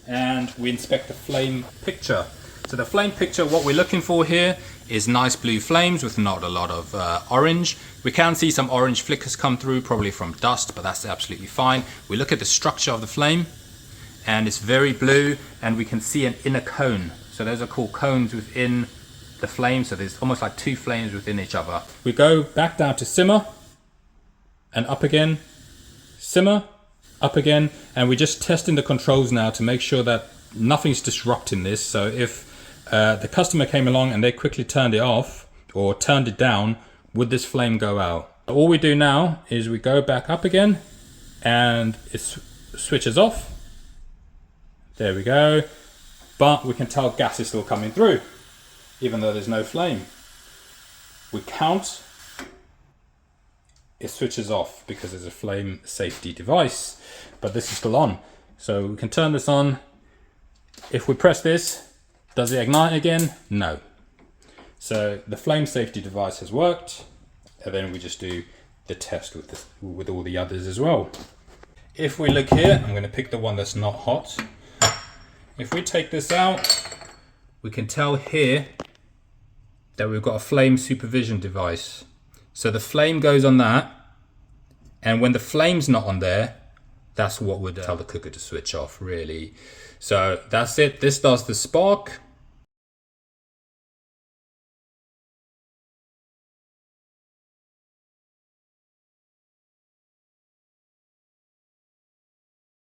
and we inspect the flame picture. So the flame picture, what we're looking for here is nice blue flames with not a lot of orange. We can see some orange flickers come through, probably from dust, but that's absolutely fine. We look at the structure of the flame and it's very blue, and we can see an inner cone. So those are called cones within the flame, so there's almost like two flames within each other. We go back down to simmer and up again, simmer, up again, and we're just testing the controls now to make sure that nothing's disrupting this. So if the customer came along and they quickly turned it off or turned it down, would this flame go out? All we do now is we go back up again and it switches off. There we go. But we can tell gas is still coming through, even though there's no flame. We count, it switches off because there's a flame safety device, but this is still on. So we can turn this on. If we press this, does it ignite again? No. So the flame safety device has worked, and then we just do the test with all the others as well. If we look here, I'm going to pick the one that's not hot. If we take this out, we can tell here that we've got a flame supervision device. So the flame goes on that, and when the flame's not on there, that's what would tell the cooker to switch off, really. So that's it. This does the spark.